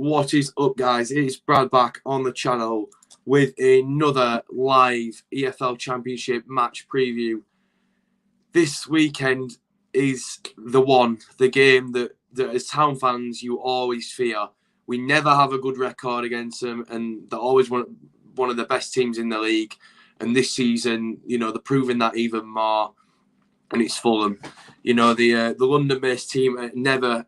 What is up, guys? It's Brad back on the channel with another live EFL Championship match preview. This weekend is the game that as Town fans you always fear. We never have a good record against them, and they're always one of the best teams in the league. And this season, you know, they're proving that even more. And it's Fulham. You know, the London-based team are never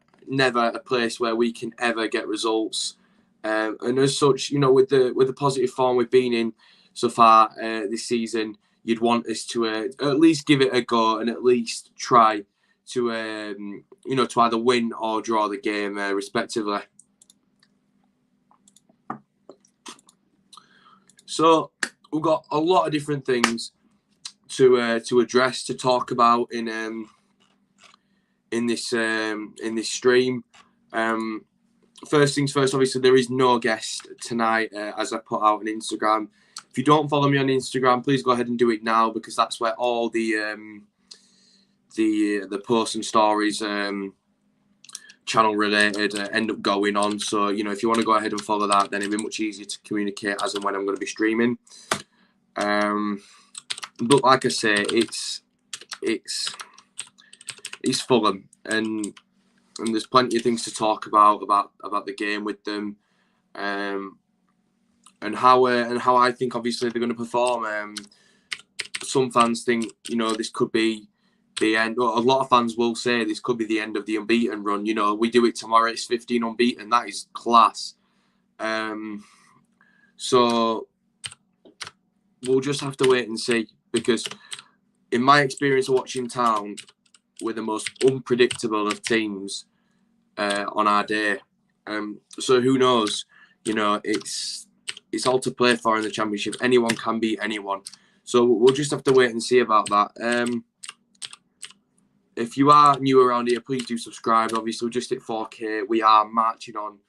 a place where we can ever get results. And as such, you know, with the positive form we've been in so far this season, you'd want us to at least give it a go and at least try to you know, to either win or draw the game respectively. So we've got a lot of different things to address, to talk about in this stream. First things first, obviously there is no guest tonight, as I put out on Instagram. If you don't follow me on Instagram, please go ahead and do it now, because that's where all the posts and stories, channel related, end up going on. So, you know, if you want to go ahead and follow that, then it'll be much easier to communicate as and when I'm going to be streaming. But like I say, it's Fulham, and there's plenty of things to talk about the game with them, and how I think obviously they're going to perform. Some fans think, you know, this could be the end. Well, a lot of fans will say this could be the end of the unbeaten run. You know, we do it tomorrow, it's 15 unbeaten. That is class. So we'll just have to wait and see, because in my experience of watching Town, we're the most unpredictable of teams on our day. So who knows? You know, it's all to play for in the Championship. Anyone can beat anyone. So we'll just have to wait and see about that. If you are new around here, please do subscribe. Obviously, we're just at 4K. We are marching on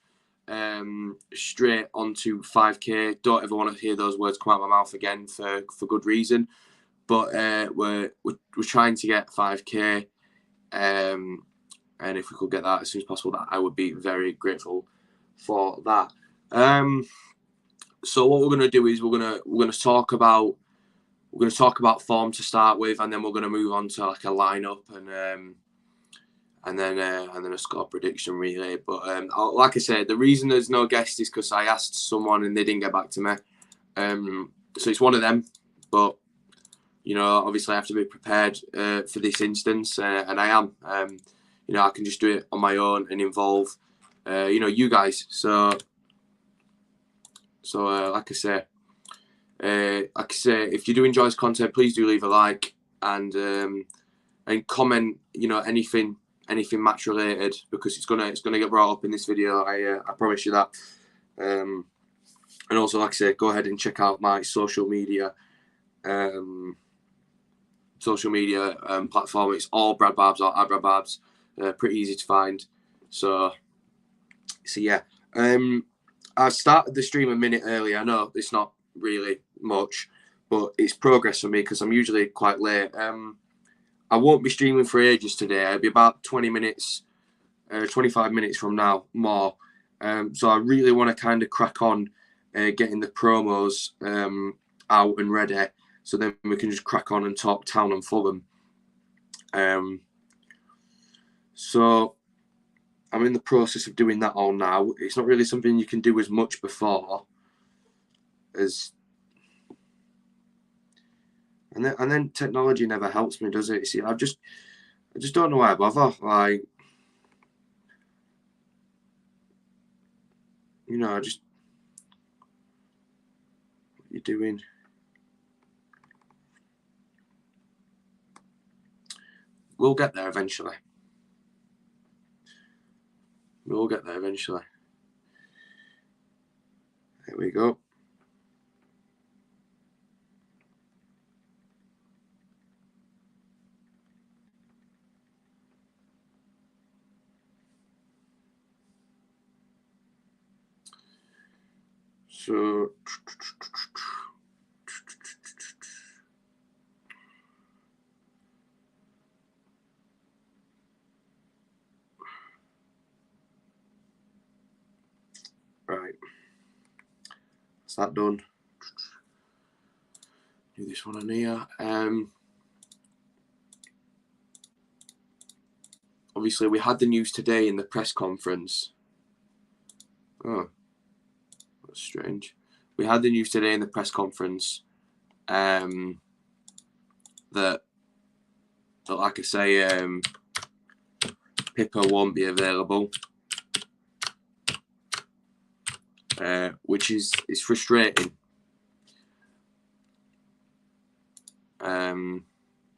straight onto 5K. Don't ever want to hear those words come out of my mouth again for good reason. But we're trying to get 5K. And if we could get that as soon as possible, that I would be very grateful for that. So what we're going to do is we're going to talk about form to start with, and then we're going to move on to like a lineup and then a score prediction relay. But like I said, the reason there's no guest is because I asked someone and they didn't get back to me. So it's one of them. But you know, obviously I have to be prepared for this instance, and I am. You know, I can just do it on my own and involve, you know, you guys. So like I say, if you do enjoy this content, please do leave a like and comment. You know, anything match related, because it's gonna get brought up in this video. I promise you that. And also, like I say, go ahead and check out my social media. Platform. It's all Brad Barbs or Brad Barbs. Pretty easy to find. So yeah. I started the stream a minute early. I know it's not really much, but it's progress for me because I'm usually quite late. I won't be streaming for ages today. It'll be about 20 minutes, 25 minutes from now, more. So I really want to kind of crack on getting the promos out and ready, so then we can just crack on and talk Town and Fulham. So I'm in the process of doing that all now. It's not really something you can do as much before as, and then technology never helps me, does it? See, I just don't know why I bother. Like, you know, what you doing? We'll get there eventually. We'll get there eventually. There we go. So That's that done. Do this one on here. Obviously, we had the news today in the press conference. Oh, that's strange. We had the news today in the press conference that like I say, Pippa won't be available, which is frustrating.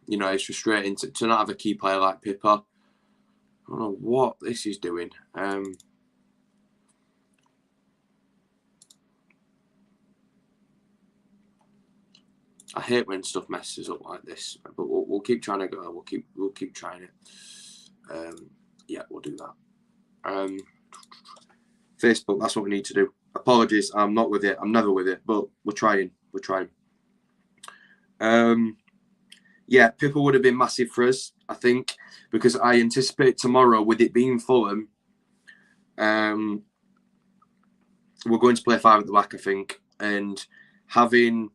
You know, it's frustrating to not have a key player like Pippa. I don't know what this is doing. I hate when stuff messes up like this, but we'll keep trying to go. We'll keep trying it. Yeah, we'll do that. Facebook, that's what we need to do. Apologies, I'm not with it. I'm never with it, but we're trying. Yeah, Pippa would have been massive for us, I think, because I anticipate tomorrow, with it being Fulham, we're going to play 5 at the back, I think, and having...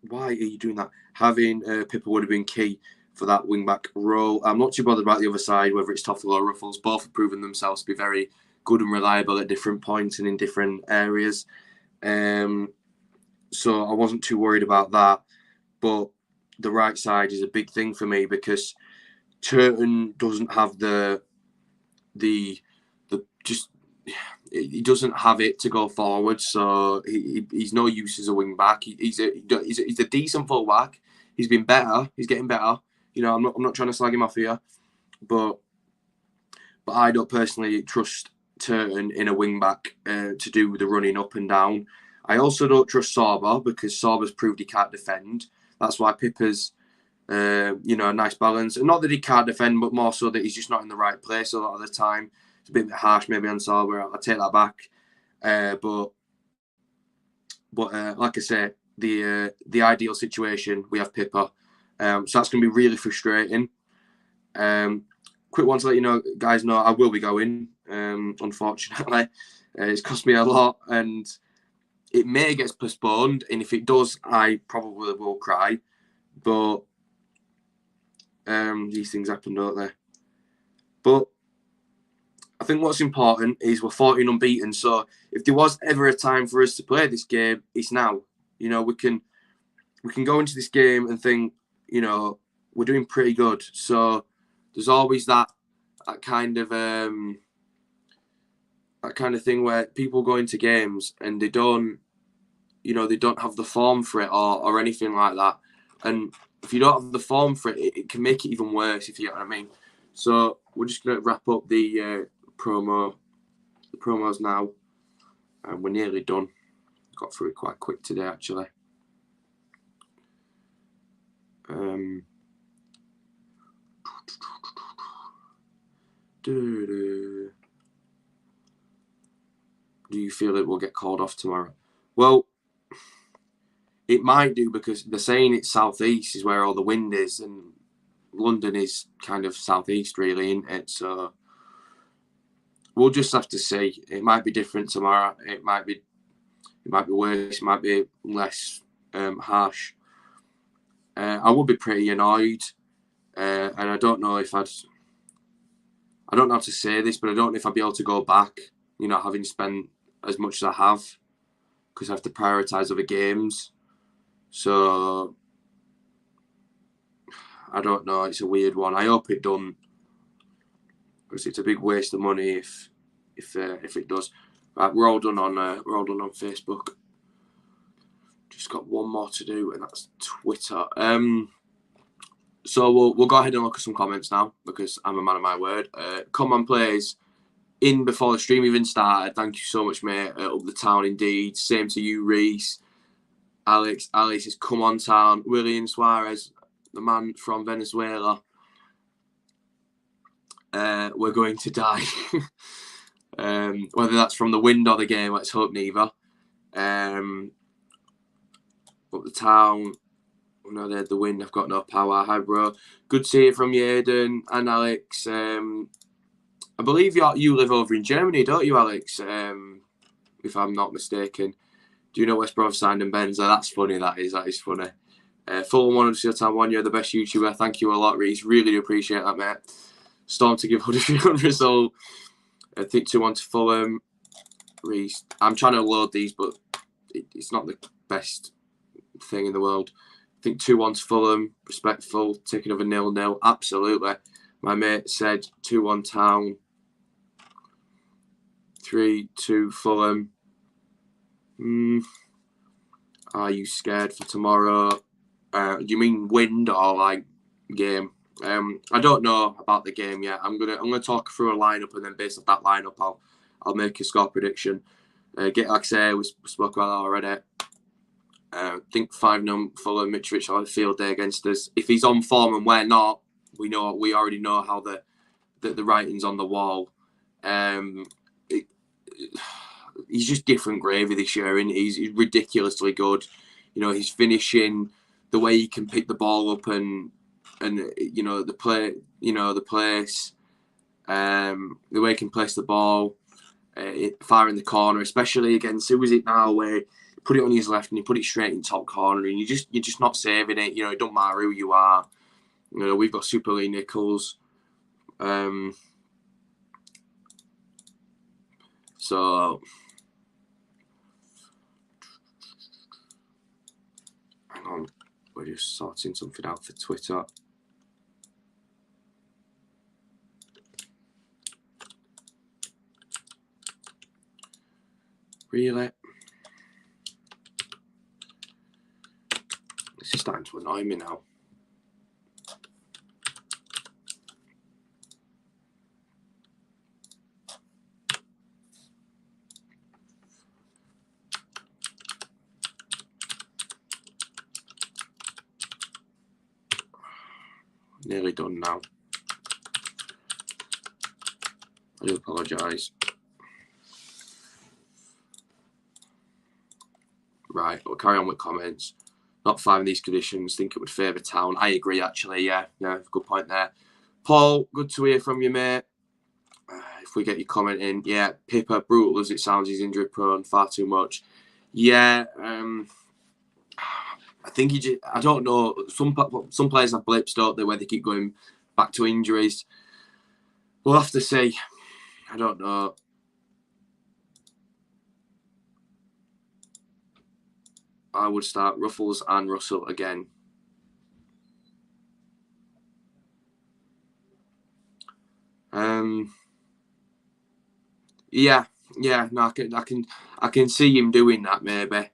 Why are you doing that? Having Pippa would have been key for that wing-back role. I'm not too bothered about the other side, whether it's Toffel or Ruffles. Both have proven themselves to be very good and reliable at different points and in different areas. So I wasn't too worried about that. But the right side is a big thing for me because Turton doesn't have he doesn't have it to go forward, so he's no use as a wing back. He's a decent full back. He's been better. He's getting better. You know, I'm not trying to slag him off here, but I don't personally trust Turton in a wing back to do with the running up and down. I also don't trust Sorba because Sorba's proved he can't defend. That's why Pippa's a nice balance. And not that he can't defend, but more so that he's just not in the right place a lot of the time. It's a bit harsh maybe on Sorba. I'll take that back. But like I say, the ideal situation, we have Pippa. So that's going to be really frustrating. Quick one to let you guys know, I will be going, unfortunately. It's cost me a lot and it may get postponed. And if it does, I probably will cry. But these things happen, don't they? But I think what's important is we're 14 unbeaten. So if there was ever a time for us to play this game, it's now. You know, we can go into this game and think, you know, we're doing pretty good. So there's always that kind of thing where people go into games and they don't have the form for it or anything like that. And if you don't have the form for it, it can make it even worse, if you get what I mean. So we're just going to wrap up the promos now. And we're nearly done. Got through it quite quick today, actually. Do you feel it will get called off tomorrow? Well, it might do because they're saying it's southeast is where all the wind is, and London is kind of southeast, really, isn't it? So we'll just have to see. It might be different tomorrow. It might be worse. It might be less harsh. I would be pretty annoyed, and I don't know if I don't know how to say this, but I don't know if I'd be able to go back. You know, having spent as much as I have, because I have to prioritise other games. So I don't know. It's a weird one. I hope it don't, because it's a big waste of money if it does. Right, we're all done on Facebook. Just got one more to do, and that's Twitter. So we'll go ahead and look at some comments now because I'm a man of my word. Common plays in before the stream even started. Thank you so much, mate. Up the town indeed. Same to you, Reese. Alex is come on town. William Suarez, the man from Venezuela. We're going to die. Whether that's from the wind or the game, let's hope neither. Up the town. No, they had the wind. I've got no power. Hi, bro. Good to see you from Yaden and Alex. I believe you live over in Germany, don't you, Alex? if I'm not mistaken. Do you know West Brom signed and Benza? That's funny. That is funny. Fulham 1, Huddersfield Town 1. You're the best YouTuber. Thank you a lot, Reece. Really do appreciate that, mate. Storm to give Huddersfield result. I think 2-1 to Fulham. Reece. I'm trying to load these, but it's not the best thing in the world. I think 2-1 to Fulham. Respectful. Taking over 0-0. Absolutely. My mate said 2-1 Town. 3-2 Fulham. Are you scared for tomorrow? Do you mean wind or like game? I don't know about the game yet. I'm gonna talk through a lineup, and then based off that lineup, I'll make a score prediction. Like I say, we spoke about that already. I think 5-0 Fulham. Mitrovic will have a field day against us. If he's on form and we're not, we already know how the writing's on the wall. He's just different gravy this year, and he's ridiculously good. You know, he's finishing, the way he can pick the ball up, and you know the play, you know the place, the way he can place the ball, far in the corner, especially against who is it now, where he put it on his left and he put it straight in top corner, and you're just not saving it. You know, it don't matter who you are. You know, we've got Super Lee Nichols. So hang on, we're just sorting something out for Twitter. Really? This is starting to annoy me now. Nearly done now. I do apologise. Right, we'll carry on with comments. Not finding these conditions. Think it would favour Town. I agree, actually. Yeah, good point there. Paul, good to hear from you, mate. If we get your comment in, yeah, Pippa, brutal as it sounds, he's injury prone far too much. Yeah, I think I don't know. Some players have blips, don't they, where they keep going back to injuries. We'll have to see. I don't know. I would start Ruffles and Russell again. Yeah. No, I can see him doing that maybe.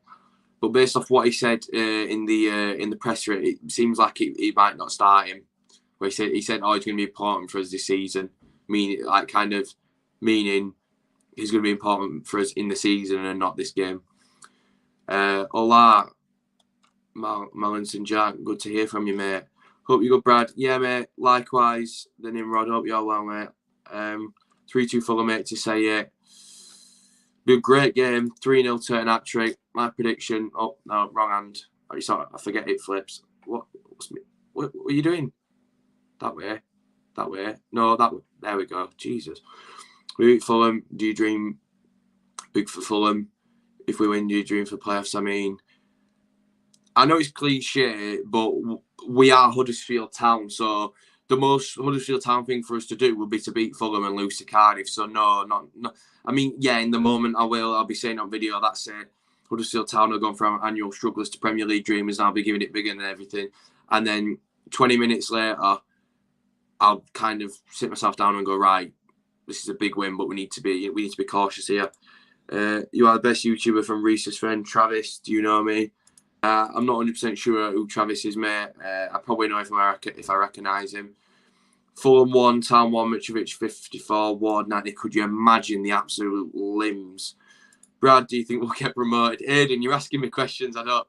But based off what he said in the presser, it seems like he might not start him. Where he said, oh, it's going to be important for us this season. Meaning he's going to be important for us in the season and not this game. Hola, Malinson Jack. Good to hear from you, mate. Hope you're good, Brad. Yeah, mate. Likewise. The Nimrod. Hope you're well, mate. 3-2 Fulham, mate, to say it. Be a great game. 3-0 turn hat trick. My prediction. Oh, no, wrong hand. I forget it flips. What are you doing? That way. No, that way. There we go. Jesus. We beat Fulham. Do you dream big for Fulham? If we win, do you dream for playoffs? I mean, I know it's cliche, but we are Huddersfield Town, so the most Huddersfield Town thing for us to do would be to beat Fulham and lose to Cardiff. So no. I mean, yeah, in the moment I'll be saying on video, that's it. Huddersfield Town are going from annual strugglers to Premier League dreamers, and I'll be giving it bigger than everything. And then 20 minutes later, I'll kind of sit myself down and go, right, this is a big win, but we need to be cautious here. You are the best YouTuber from Reese's friend Travis. Do you know me? I'm not 100% sure who Travis is, mate. I probably know if I recognise him. Fulham 1, Town 1, Mitrovic 54, Ward 90. Could you imagine the absolute limbs? Brad, do you think we'll get promoted? Aidan, you're asking me questions. I don't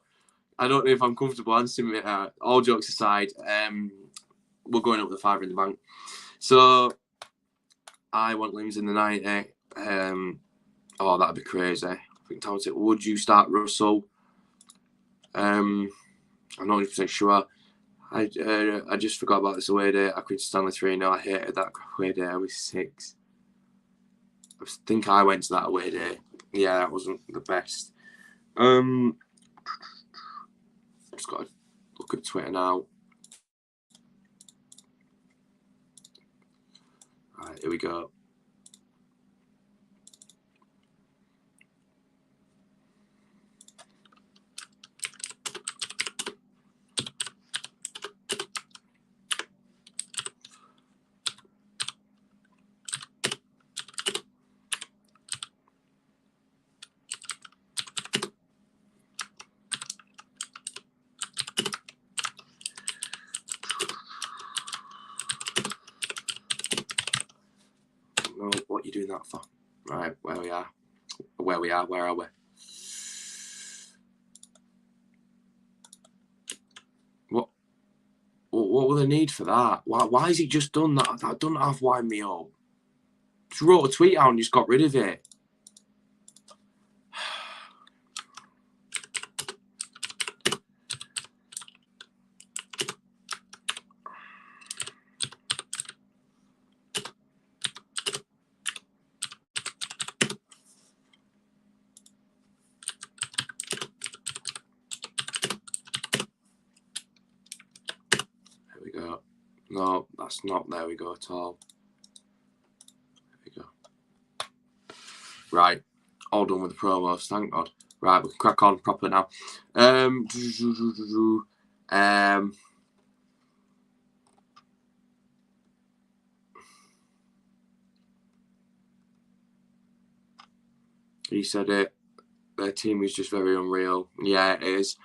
know if I'm comfortable answering it. All jokes aside, we're going up with the fiver in the bank. So I want limbs in the 90. Oh, that'd be crazy. I think Tom said, would you start Russell? I'm not 100% sure. I just forgot about this away day. I could Stanley 3-0. I hated that away day. I was 6. I think I went to that away day. Yeah, that wasn't the best. Just got to look at Twitter now. Right, here we go. No, what are you doing that for? Right, where we are. Where are we? What will the need for that? Why has he just done that? That doesn't have wind me up. Just wrote a tweet out and just got rid of it. There we go. No, that's not. There we go at all. There we go. Right. All done with the promos, thank God. Right, we can crack on proper now. He said it. Their team is just very unreal. Yeah, it is.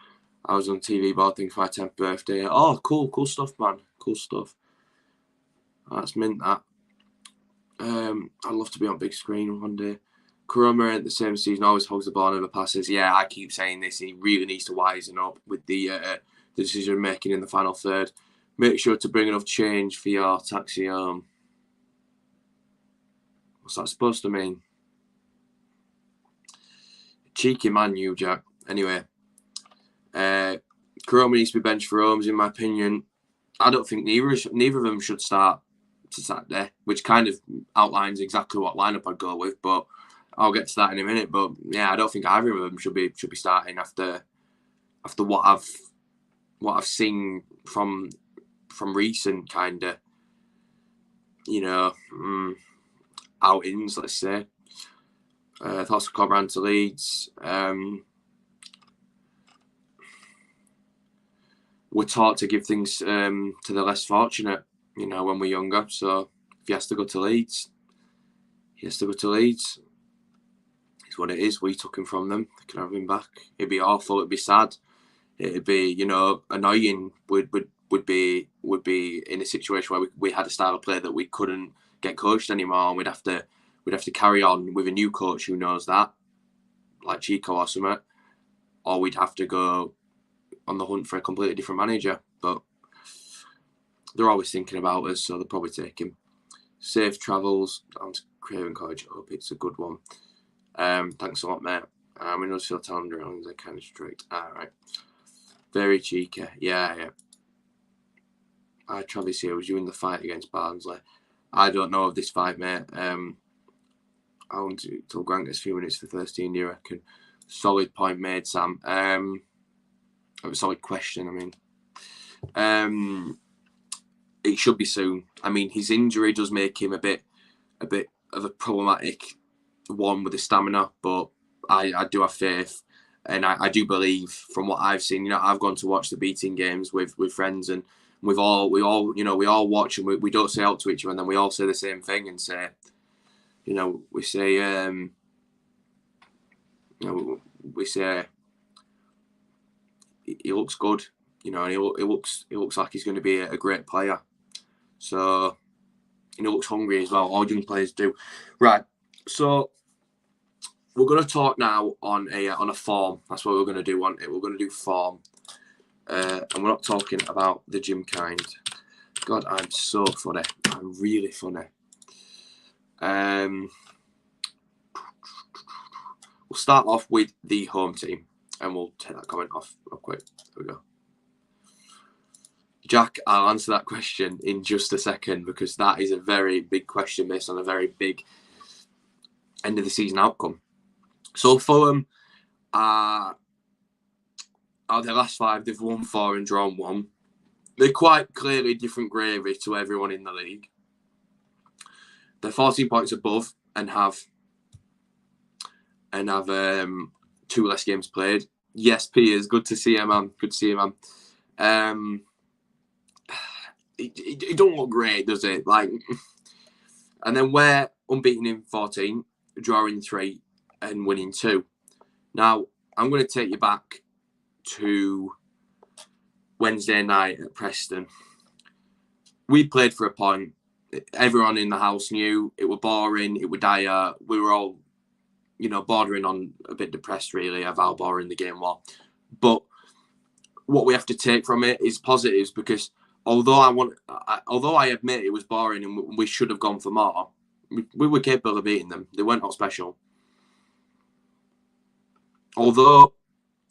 I was on TV board thing for my 10th birthday. Oh, cool stuff, man. Cool stuff. That's mint, that. I'd love to be on big screen one day. Kuroma at the same season always holds the ball, never passes. Yeah, I keep saying this. He really needs to wisen up with the decision making in the final third. Make sure to bring enough change for your taxi home. What's that supposed to mean? Cheeky man, you, Jack. Anyway, Kuroma needs to be benched for Holmes, in my opinion. I don't think neither of them should start to Saturday, which kind of outlines exactly what lineup I'd go with. But I'll get to that in a minute. But yeah, I don't think either of them should be starting after what I've seen from recent kind of outings. Let's say thoughts of Cobran to Leeds. We're taught to give things to the less fortunate, when we're younger. So if he has to go to Leeds, he has to go to Leeds. It's what it is. We took him from them. They can have him back. It'd be awful. It'd be sad. It'd be, annoying. Would be in a situation where we had a style of play that we couldn't get coached anymore, and we'd have to carry on with a new coach who knows that, like Chico or something, or we'd have to go on the hunt for a completely different manager. But they're always thinking about us, so they'll probably take him. Safe travels down to Craven College. I hope it's a good one. Thanks a lot, mate. I'm in Huddersfield Town, they're kind of strict. All right. Very cheeky. Yeah. Travis here, was you in the fight against Barnsley? I don't know of this fight, mate. I want to till Grant gets a few minutes for 13, do you reckon? Solid point made, Sam. A solid question, I mean. It should be soon. I mean, his injury does make him a bit of a problematic one with his stamina, but I do have faith, and I do believe from what I've seen. I've gone to watch the beating games with friends, and we all watch, and we don't say out to each other, and then we all say the same thing and say, we say, we say he looks good, and he looks like he's going to be a great player. So, he looks hungry as well. All young players do. Right. So, we're going to talk now on a form. That's what we're going to do on it. We're going to do form. And we're not talking about the gym kind. God, I'm so funny. I'm really funny. We'll start off with the home team. And we'll take that comment off real quick. There we go. Jack, I'll answer that question in just a second, because that is a very big question based on a very big end of the season outcome. So Fulham are out of their last 5, they've won 4 and drawn 1. They're quite clearly different gravy to everyone in the league. They're 14 points above and have 2 less games played. Yes, Piers, good to see you, man. Good to see you, man. It don't look great, does it? Like, and then we're unbeaten in 14, drawing 3, and winning 2. Now, I'm going to take you back to Wednesday night at Preston. We played for a point. Everyone in the house knew it was boring, it was dire. We were all, bordering on a bit depressed, really, of how boring the game was. But what we have to take from it is positives, because although I admit it was boring and we should have gone for more, we were capable of beating them. They weren't not special. Although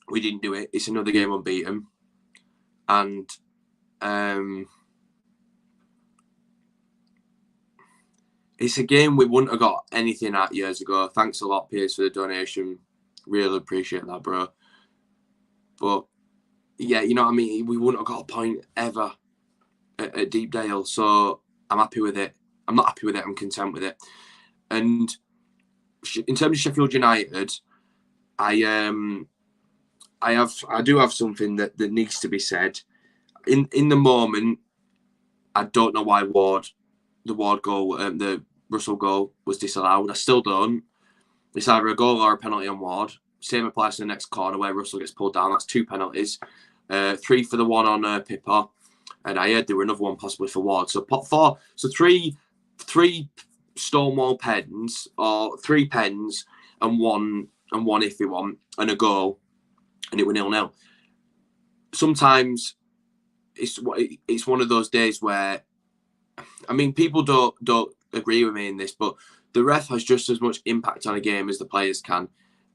we didn't do it, it's another game unbeaten. And it's a game we wouldn't have got anything at years ago. Thanks a lot, Piers, for the donation. Really appreciate that, bro. But yeah, you know what I mean? We wouldn't have got a point ever at Deepdale. So I'm happy with it. I'm not happy with it. I'm content with it. And in terms of Sheffield United, I do have something that needs to be said. In the moment, I don't know why the Ward goal, the Russell goal was disallowed. I still don't. It's either a goal or a penalty on Ward. Same applies to the next corner where Russell gets pulled down. That's 2 penalties. 3 for the one on Pippa, and I heard there were another one possibly for Ward. So pot 4. So three Stonewall pens, or 3 pens and one iffy one, and a goal, and it was 0-0. Sometimes it's one of those days where, I mean, people don't agree with me in this, but the ref has just as much impact on a game as the players can.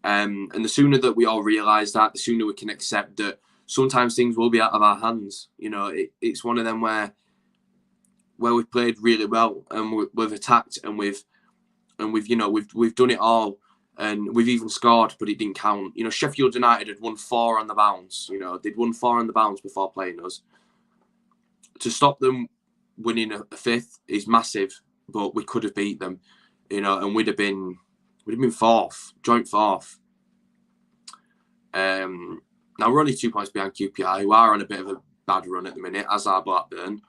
And the sooner that we all realise that, the sooner we can accept that sometimes things will be out of our hands. It's one of them where we've played really well and we've attacked and we've done it all, and we've even scored, but it didn't count. Sheffield United had won 4 on the bounce. They'd won 4 on the bounce before playing us. To stop them winning a 5th is massive, but we could have beat them, and we'd have been 4th, joint 4th. Now we're only 2 points behind QPR, who are on a bit of a bad run at the minute, as are Blackburn.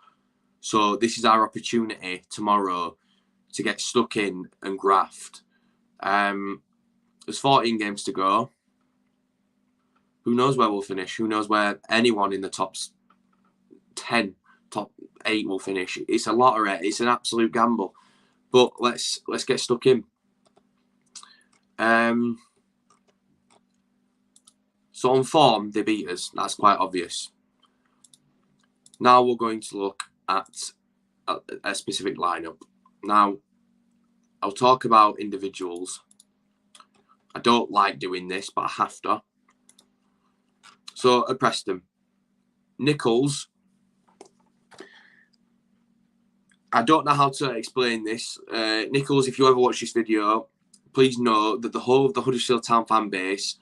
So this is our opportunity tomorrow to get stuck in and graft. There's 14 games to go. Who knows where we'll finish? Who knows where anyone in the top 10, top 8 will finish? It's a lottery. It's an absolute gamble. But let's get stuck in. So on form, they beat us. That's quite obvious. Now we're going to look at a specific lineup. Now, I'll talk about individuals. I don't like doing this, but I have to. So at Preston, Nichols. I don't know how to explain this. Nichols, if you ever watch this video, please know that the whole of the Huddersfield Town fan base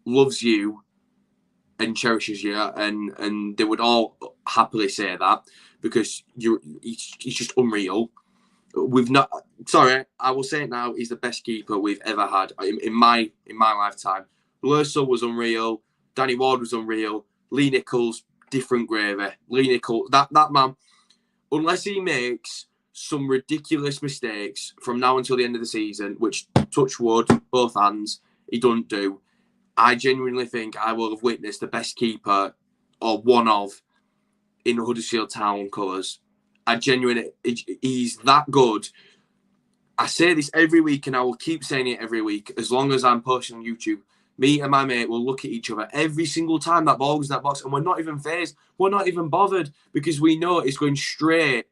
loves you and cherishes you, and they would all happily say that, because he's just unreal. I will say it now, he's the best keeper we've ever had in my lifetime. Lerso was unreal, Danny Ward was unreal, Lee Nichols, different gravy. Lee Nichols, that man, unless he makes some ridiculous mistakes from now until the end of the season, which, touch wood, both hands, he don't do, I genuinely think I will have witnessed the best keeper, or one of, in Huddersfield Town colours. He's that good. I say this every week, and I will keep saying it every week as long as I'm posting on YouTube. Me and my mate will look at each other every single time that ball goes in that box, and we're not even fazed. We're not even bothered, because we know it's going straight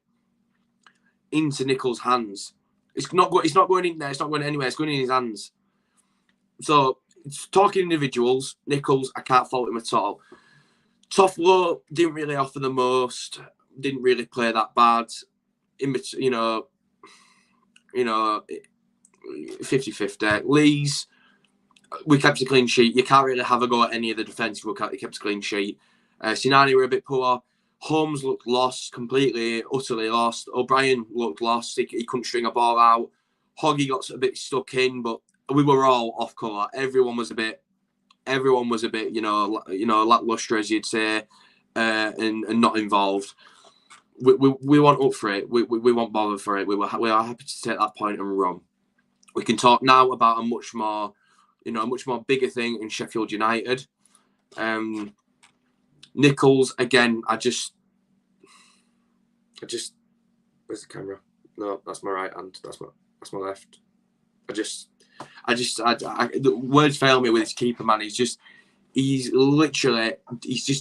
into Nichols' hands. It's not going in there. It's not going anywhere. It's going in his hands. So, talking individuals, Nichols, I can't fault him at all. Toffolo didn't really offer the most. Didn't really play that bad. 50-50. Lee's we kept a clean sheet. You can't really have a go at any of the defensive work. He kept a clean sheet. Sinani were a bit poor. Holmes looked lost, completely, utterly lost. O'Brien looked lost. He couldn't string a ball out. Hoggy got a bit stuck in, but we were all off colour. Everyone was a bit, lacklustre, as you'd say, and not involved. We want up for it. We want bother for it. We are happy to take that point and run. We can talk now about a much more bigger thing in Sheffield United. Nichols again. I just. Where's the camera? No, that's my right hand. That's my left. The words fail me with his keeper, man. He's just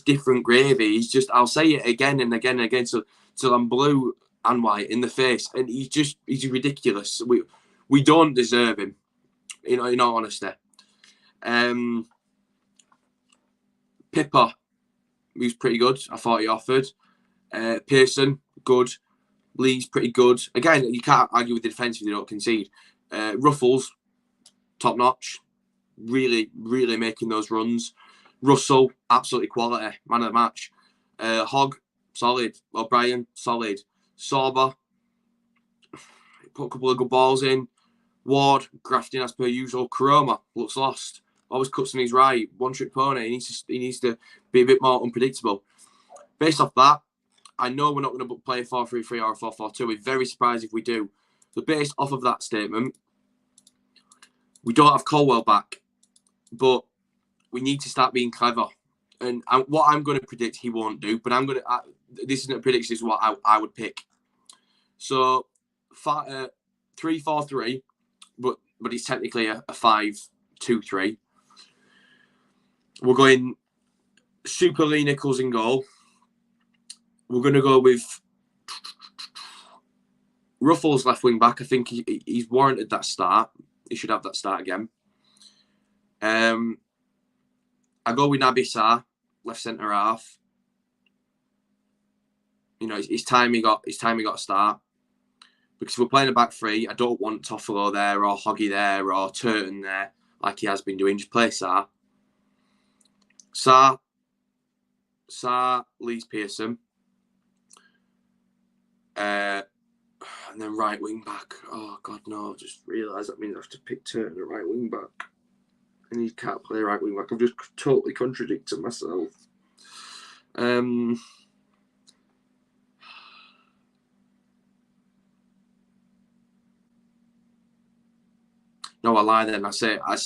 different gravy. I'll say it again and again and again till I'm blue and white in the face, and he's ridiculous. We don't deserve him, in all honesty. Pippa, he was pretty good. I thought he offered. Pearson, good. Lee's pretty good. Again, you can't argue with the defence if they don't concede. Ruffles, top notch. Really, really making those runs. Russell, absolutely quality. Man of the match. Hogg, solid. O'Brien, solid. Sorba, put a couple of good balls in. Ward, grafting as per usual. Karoma, looks lost. Always cuts on his right. One trick pony. He needs to be a bit more unpredictable. Based off that, I know we're not going to play a 4-3-3 or a 4-4-2. We're very surprised if we do. So based off of that statement, we don't have Colwell back, but we need to start being clever. And what I'm going to predict he won't do, but this isn't a prediction, this is what I would pick. So 3-4-3, but it's technically a 5-2-3. We're going Super Lee Nichols in goal. We're going to go with Ruffles left wing back. I think he's warranted that start. He should have that start again. I go with Naby Sarr, left centre half. It's time he got a start. Because if we're playing a back three, I don't want Toffolo there or Hoggy there or Turton there like he has been doing. Just play Sarr. Sarr, Lees Pearson. And then right wing back. Oh God, no! I just realised that means I have to pick Turton at right wing back, and he can't play right wing back. I'm just totally contradicting myself. No, I lie then. I say I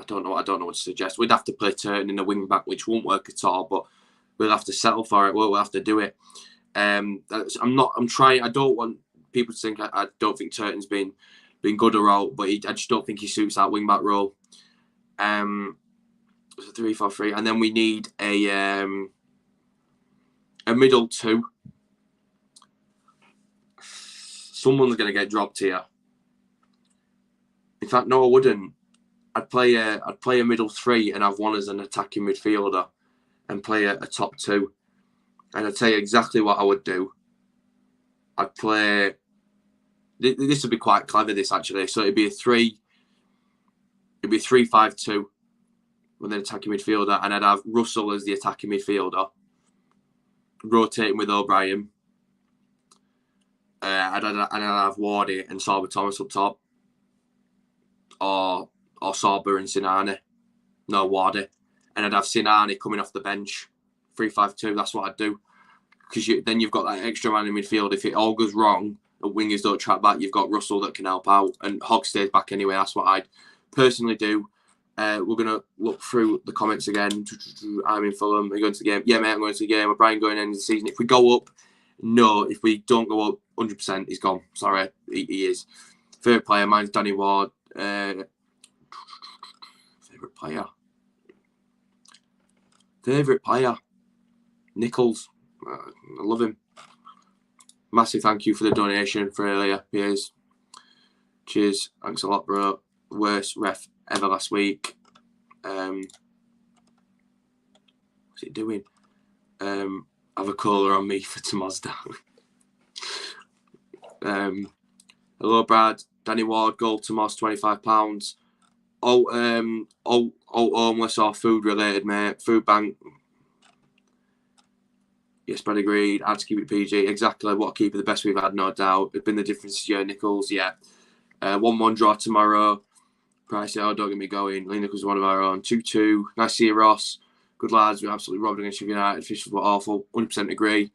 don't know. I don't know what to suggest. We'd have to play Turton in the wing back, which won't work at all. But we'll have to settle for it. We'll have to do it. I'm trying. I don't want people to think I don't think Turton's been good or all, but I just don't think he suits that wing back role. It's a 3-4-3, and then we need a middle two. Someone's going to get dropped here. In fact, no, I wouldn't. I'd play a middle three and have one as an attacking midfielder, and play a top two. And I'd tell you exactly what I would do. I'd play. This would be quite clever. This actually, so it'd be a 3-5-2 with an attacking midfielder, and I'd have Russell as the attacking midfielder, rotating with O'Brien. I'd have Wardy and Sorba Thomas up top, or Sorba and Sinani. No, Wardy, and I'd have Sinani coming off the bench. 3-5-2. That's what I'd do, because then you've got that extra man in midfield. If it all goes wrong and wingers don't track back, you've got Russell that can help out, and Hogg stays back anyway. That's what I'd personally do. We're gonna look through the comments again. I'm in Fulham. Are you going to the game? Yeah, mate, I'm going to the game. O'Brien going into the season. If we go up, no. If we don't go up, 100%, he's gone. Sorry, he is. Favourite player, mine's Danny Ward. Favourite player, Nichols. I love him. Massive thank you for the donation for earlier, Piers. Cheers. Thanks a lot, bro. Worst ref ever last week. What's he doing? Have a caller on me for Tomorrow's down. Hello, Brad. Danny Ward, goal Tomorrow's £25. all homeless or food related, mate. Food bank. Yes, but agreed. I had to keep it PG. Exactly. What keeper the best we've had, no doubt. It's been the difference this year, Nichols. Yeah. 1-1 draw tomorrow. Price, oh, don't get me going. Lee Nichols one of our own. 2-2. Nice to see you, Ross. Good lads. We absolutely robbed against United. Officials were awful. 100% agree.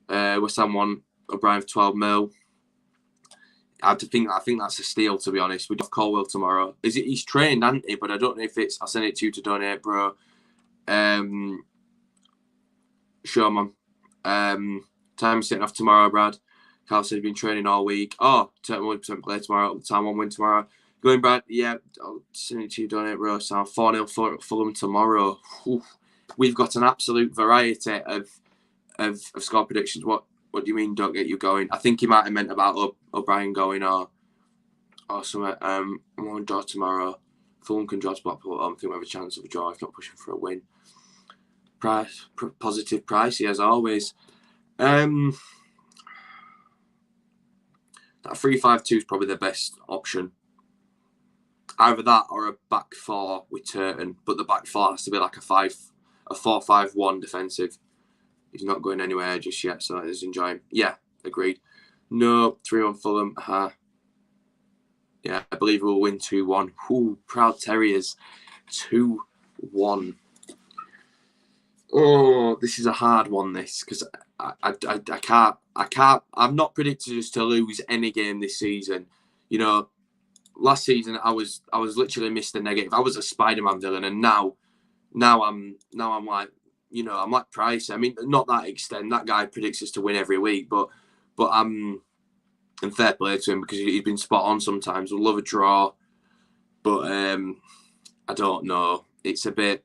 West Ham won O'Brien for 12 mil. I think that's a steal, to be honest. We have Colwell tomorrow. He's trained, hasn't he? But I don't know if it's. I'll send it to you to donate, bro. Showman. Time setting off tomorrow, Brad. Carl said he's been training all week. Oh, 100% play tomorrow. Time 1 win tomorrow. Going, Brad. Yeah, I'll send it to you, donate, bro. So 4-0 for Fulham tomorrow. Oof. We've got an absolute variety of score predictions. What do you mean? Don't get you going? I think he might have meant about O'Brien going or something. 1 draw tomorrow. Fulham can draw to Blackpool. I think we have a chance of a draw if not pushing for a win. Positive pricey as always. That 3-5-2 is probably the best option. Either that or a back four with Turton, but the back four has to be like a 4-5-1 defensive. He's not going anywhere just yet, so he's enjoying. Yeah, agreed. No, 3-1 Fulham. Yeah, I believe we'll win 2-1. Ooh, Proud Terriers. 2-1. Oh, this is a hard one, this, because I can't. I'm not predicted us to lose any game this season. You know, last season I was literally Mr. Negative. I was a Spider-Man villain, and now I'm like, you know, I'm like Price. I mean, not that extent. That guy predicts us to win every week, but and fair play to him because he's been spot on sometimes. We'll love a draw, but I don't know. It's a bit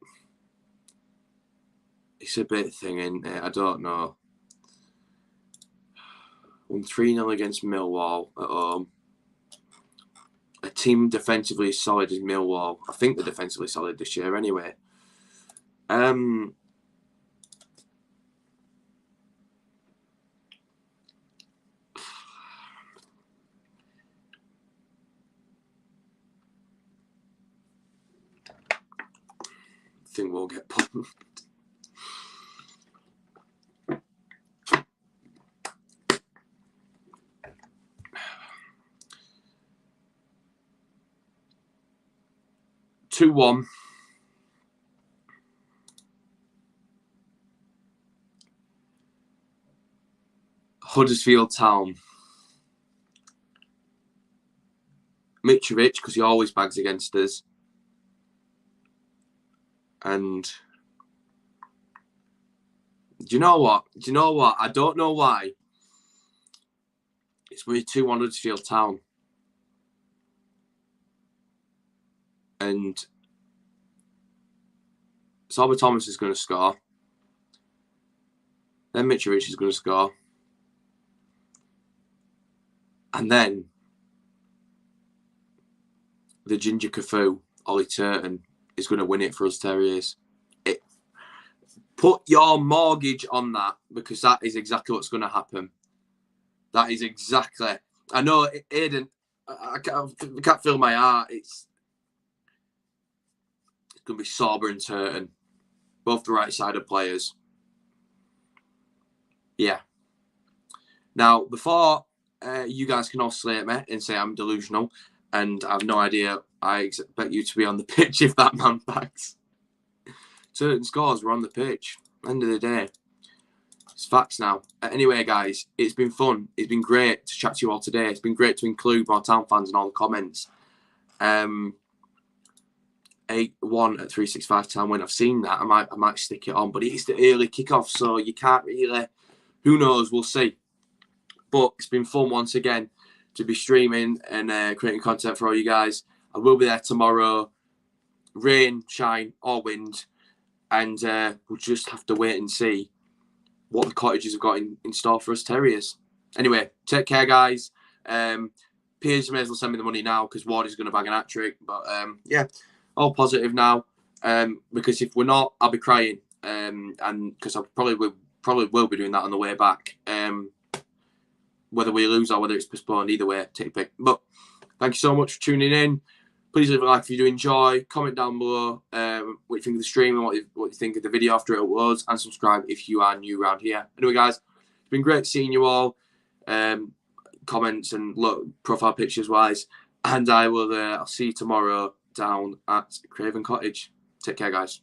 thing, isn't it? I don't know. Won 3-0 against Millwall at home. A team defensively as solid as Millwall. I think they're defensively solid this year anyway. I think we'll get pumped. Two-1. Huddersfield Town. Mitrovic, because he always bags against us. And do you know what? I don't know why. It's with 2-1 Huddersfield Town. And Sorba Thomas is going to score. Then Mitrovic is going to score. And then the Ginger Cafu, Ollie Turton, is going to win it for us Terriers. Put your mortgage on that, because that is exactly what's going to happen. That is exactly. I know, Aiden, I can't feel my heart. It's going to be Sorba and Turton. Both the right side of players. Yeah. Now, before you guys can all slate me and say I'm delusional and I have no idea, I expect you to be on the pitch if that man backs. Certain scores, we're on the pitch. End of the day. It's facts now. Anyway, guys, it's been fun. It's been great to chat to you all today. It's been great to include my town fans in all the comments. 8-1 at 365 Town win. I've seen that. I might stick it on, but it's the early kickoff, so you can't really. Who knows? We'll see. But it's been fun once again to be streaming and creating content for all you guys. I will be there tomorrow. Rain, shine, or wind. And we'll just have to wait and see what the cottages have got in store for us Terriers. Anyway, take care, guys. Piers, you may as well send me the money now because Ward is going to bag an hat-trick. But, yeah, all positive now. Because if we're not, I'll be crying. And because I probably will be doing that on the way back. Whether we lose or whether it's postponed, either way, take a pick. But thank you so much for tuning in. Please leave a like if you do enjoy. Comment down below what you think of the stream and what you think of the video after it uploads. And subscribe if you are new around here. Anyway, guys, it's been great seeing you all. Comments and look profile pictures wise. And I'll see you tomorrow down at Craven Cottage. Take care, guys.